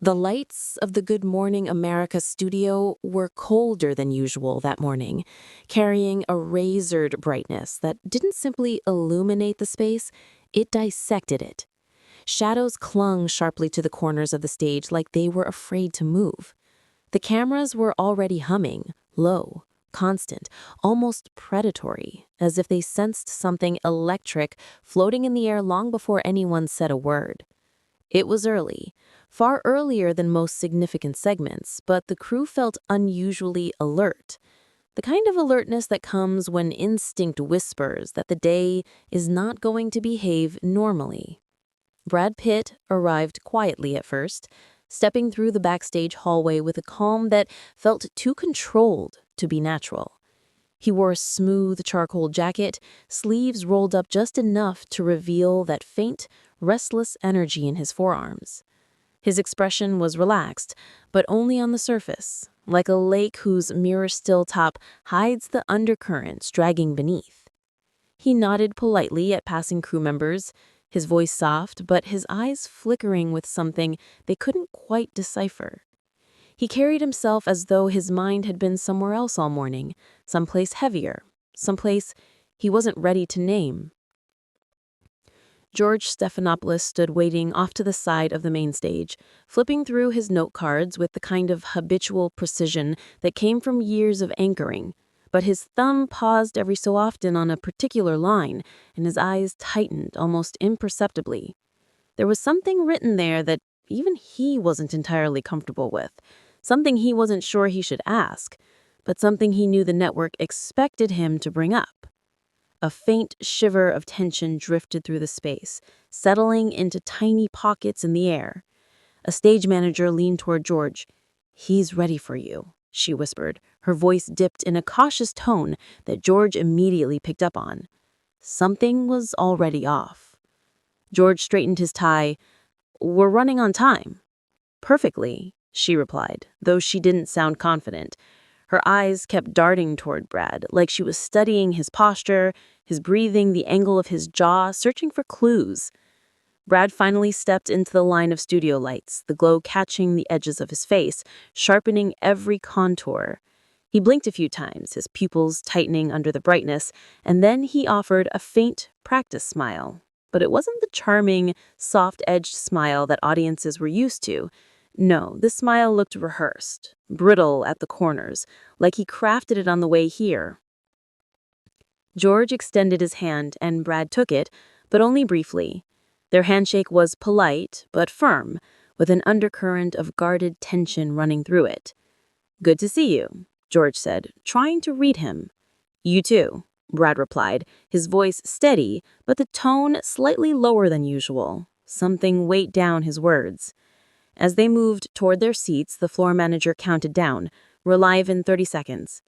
The lights of the Good Morning America studio were colder than usual that morning, carrying a razored brightness that didn't simply illuminate the space, it dissected it. Shadows clung sharply to the corners of the stage like they were afraid to move. The cameras were already humming, low, constant, almost predatory, as if they sensed something electric floating in the air long before anyone said a word. It was early, far earlier than most significant segments, but the crew felt unusually alert. The kind of alertness that comes when instinct whispers that the day is not going to behave normally. Brad Pitt arrived quietly at first, stepping through the backstage hallway with a calm that felt too controlled to be natural. He wore a smooth charcoal jacket, sleeves rolled up just enough to reveal that faint, restless energy in his forearms. His expression was relaxed, but only on the surface, like a lake whose mirror-still top hides the undercurrents dragging beneath. He nodded politely at passing crew members, his voice soft, but his eyes flickering with something they couldn't quite decipher. He carried himself as though his mind had been somewhere else all morning, someplace heavier, someplace he wasn't ready to name. George Stephanopoulos stood waiting off to the side of the main stage, flipping through his note cards with the kind of habitual precision that came from years of anchoring. But his thumb paused every so often on a particular line, and his eyes tightened almost imperceptibly. There was something written there that even he wasn't entirely comfortable with, something he wasn't sure he should ask, but something he knew the network expected him to bring up. A faint shiver of tension drifted through the space, settling into tiny pockets in the air. A stage manager leaned toward George. "He's ready for you," she whispered, her voice dipped in a cautious tone that George immediately picked up on. Something was already off. George straightened his tie. "We're running on time." "Perfectly," she replied, though she didn't sound confident. Her eyes kept darting toward Brad, like she was studying his posture, his breathing, the angle of his jaw, searching for clues. Brad finally stepped into the line of studio lights, the glow catching the edges of his face, sharpening every contour. He blinked a few times, his pupils tightening under the brightness, and then he offered a faint practice smile. But it wasn't the charming, soft-edged smile that audiences were used to. No, this smile looked rehearsed, brittle at the corners, like he crafted it on the way here. George extended his hand and Brad took it, but only briefly. Their handshake was polite, but firm, with an undercurrent of guarded tension running through it. "Good to see you," George said, trying to read him. "You too," Brad replied, his voice steady, but the tone slightly lower than usual. Something weighed down his words. As they moved toward their seats, the floor manager counted down. "We're live in 30 seconds.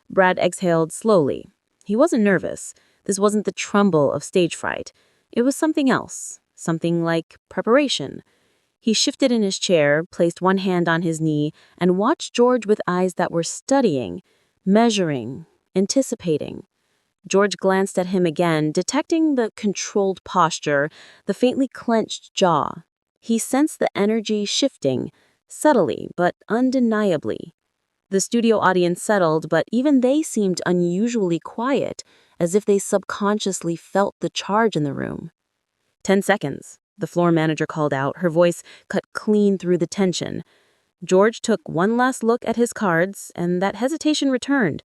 Brad exhaled slowly. He wasn't nervous. This wasn't the tremble of stage fright. It was something else, something like preparation. He shifted in his chair, placed one hand on his knee, and watched George with eyes that were studying, measuring, anticipating. George glanced at him again, detecting the controlled posture, the faintly clenched jaw. He sensed the energy shifting, subtly but undeniably. The studio audience settled, but even they seemed unusually quiet, as if they subconsciously felt the charge in the room. 10 seconds, the floor manager called out, her voice cut clean through the tension. George took one last look at his cards, and that hesitation returned.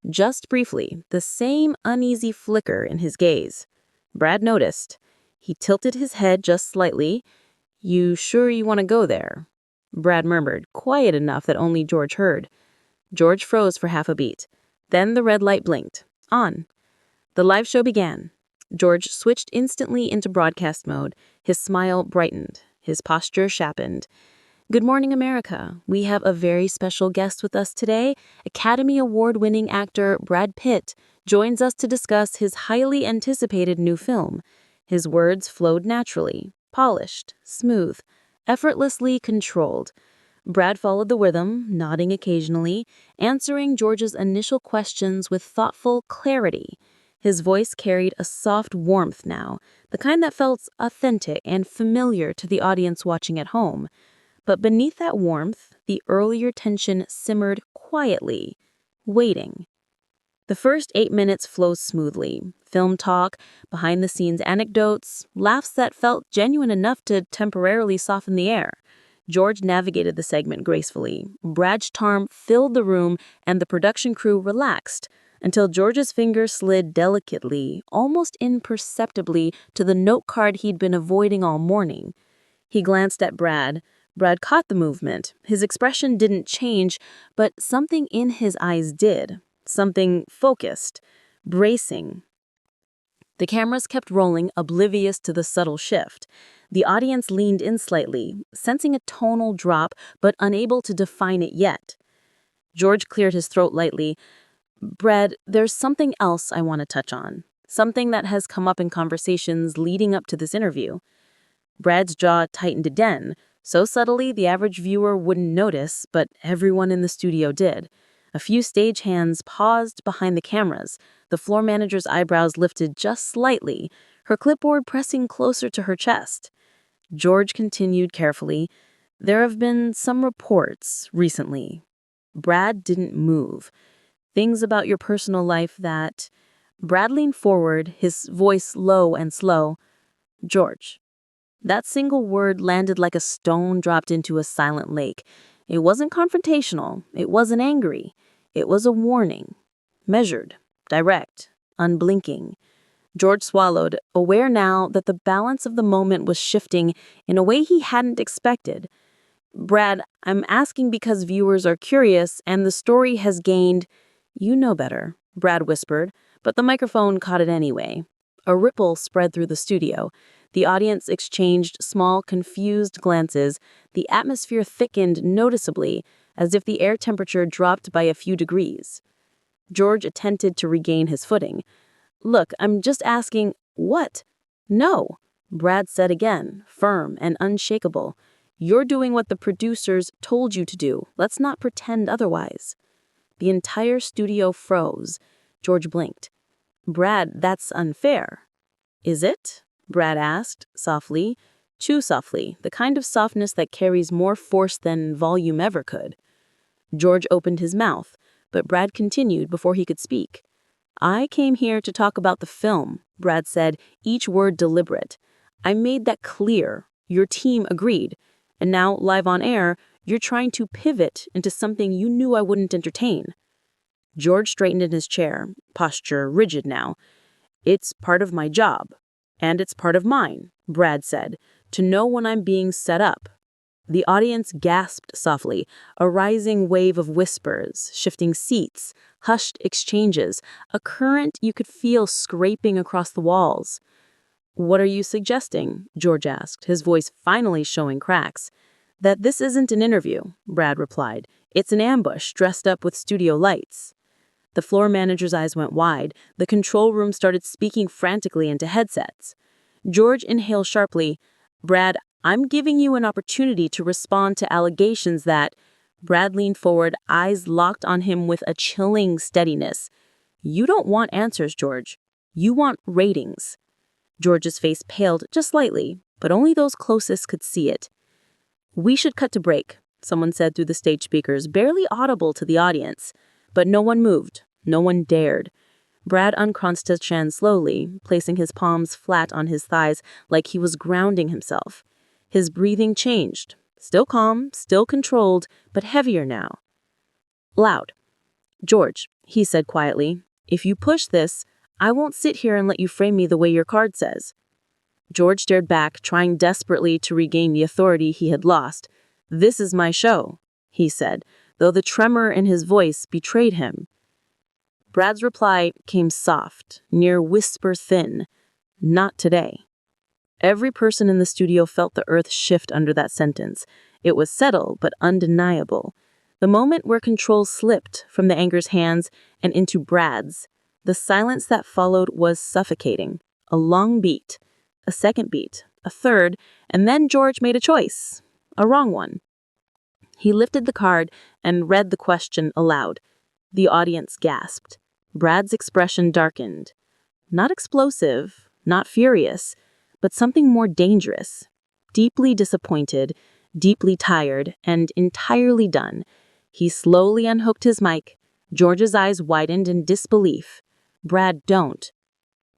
Just briefly, the same uneasy flicker in his gaze. Brad noticed. He tilted his head just slightly. "You sure you want to go there?" Brad murmured, quiet enough that only George heard. George froze for half a beat. Then the red light blinked. On. The live show began. George switched instantly into broadcast mode. His smile brightened. His posture sharpened. "Good Morning America. We have a very special guest with us today. Academy Award-winning actor Brad Pitt joins us to discuss his highly anticipated new film." His words flowed naturally, polished, smooth, effortlessly controlled. Brad followed the rhythm, nodding occasionally, answering George's initial questions with thoughtful clarity. His voice carried a soft warmth now, the kind that felt authentic and familiar to the audience watching at home. But beneath that warmth, the earlier tension simmered quietly, waiting. The first 8 minutes flows smoothly. Film talk, behind-the-scenes anecdotes, laughs that felt genuine enough to temporarily soften the air. George navigated the segment gracefully. Brad's charm filled the room, and the production crew relaxed until George's fingers slid delicately, almost imperceptibly, to the note card he'd been avoiding all morning. He glanced at Brad. Brad caught the movement. His expression didn't change, but something in his eyes did. Something focused, bracing. The cameras kept rolling, oblivious to the subtle shift. The audience leaned in slightly, sensing a tonal drop, but unable to define it yet. George cleared his throat lightly. "Brad, there's something else I want to touch on. Something that has come up in conversations leading up to this interview." Brad's jaw tightened again, so subtly the average viewer wouldn't notice, but everyone in the studio did. A few stagehands paused behind the cameras. The floor manager's eyebrows lifted just slightly, her clipboard pressing closer to her chest. George continued carefully. "There have been some reports recently." Brad didn't move. "Things about your personal life that—" Brad leaned forward, his voice low and slow. "George." That single word landed like a stone dropped into a silent lake. It wasn't confrontational. It wasn't angry. It was a warning. Measured, direct, unblinking. George swallowed, aware now that the balance of the moment was shifting in a way he hadn't expected. "Brad, I'm asking because viewers are curious and the story has gained—" "You know better," Brad whispered, but the microphone caught it anyway. A ripple spread through the studio. The audience exchanged small, confused glances. The atmosphere thickened noticeably, as if the air temperature dropped by a few degrees. George attempted to regain his footing. "Look, I'm just asking—" "What?" "No," Brad said again, firm and unshakable. "You're doing what the producers told you to do. Let's not pretend otherwise." The entire studio froze. George blinked. "Brad, that's unfair." "Is it?" Brad asked, softly. Too softly, the kind of softness that carries more force than volume ever could. George opened his mouth, but Brad continued before he could speak. "I came here to talk about the film," Brad said, each word deliberate. "I made that clear. Your team agreed. And now, live on air, you're trying to pivot into something you knew I wouldn't entertain." George straightened in his chair, posture rigid now. "It's part of my job. And it's part of mine," Brad said, "to know when I'm being set up." The audience gasped softly, a rising wave of whispers, shifting seats, hushed exchanges, a current you could feel scraping across the walls. "What are you suggesting?" George asked, his voice finally showing cracks. "That this isn't an interview," Brad replied. "It's an ambush dressed up with studio lights." The floor manager's eyes went wide. The control room started speaking frantically into headsets. George inhaled sharply. "Brad, I'm giving you an opportunity to respond to allegations that—" Brad leaned forward, eyes locked on him with a chilling steadiness. "You don't want answers, George. You want ratings." George's face paled just slightly, but only those closest could see it. "We should cut to break," someone said through the stage speakers, barely audible to the audience. But no one moved. No one dared. Brad uncrossed his chin slowly, placing his palms flat on his thighs like he was grounding himself. His breathing changed. Still calm, still controlled, but heavier now. "Loud. George," he said quietly, "if you push this, I won't sit here and let you frame me the way your card says." George stared back, trying desperately to regain the authority he had lost. "This is my show," he said, though the tremor in his voice betrayed him. Brad's reply came soft, near whisper thin. "Not today." Every person in the studio felt the earth shift under that sentence. It was subtle, but undeniable. The moment where control slipped from the anchor's hands and into Brad's. The silence that followed was suffocating. A long beat, a second beat, a third, and then George made a choice. A wrong one. He lifted the card and read the question aloud. The audience gasped. Brad's expression darkened. Not explosive, not furious, but something more dangerous. Deeply disappointed, deeply tired and entirely done. He slowly unhooked his mic. George's eyes widened in disbelief. "Brad, don't."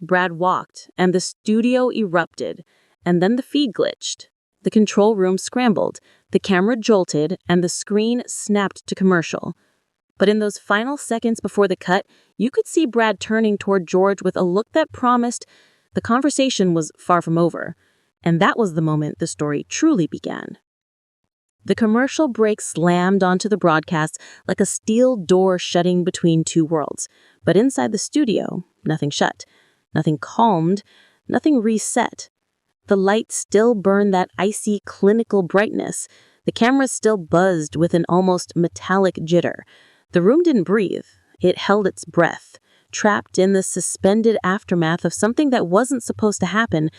Brad walked, and the studio erupted, and then the feed glitched. The control room scrambled, the camera jolted, and the screen snapped to commercial. But in those final seconds before the cut, you could see Brad turning toward George with a look that promised the conversation was far from over. And that was the moment the story truly began. The commercial break slammed onto the broadcast like a steel door shutting between two worlds. But inside the studio, nothing shut, nothing calmed, nothing reset. The lights still burned that icy, clinical brightness. The camera still buzzed with an almost metallic jitter. The room didn't breathe. It held its breath, trapped in the suspended aftermath of something that wasn't supposed to happen,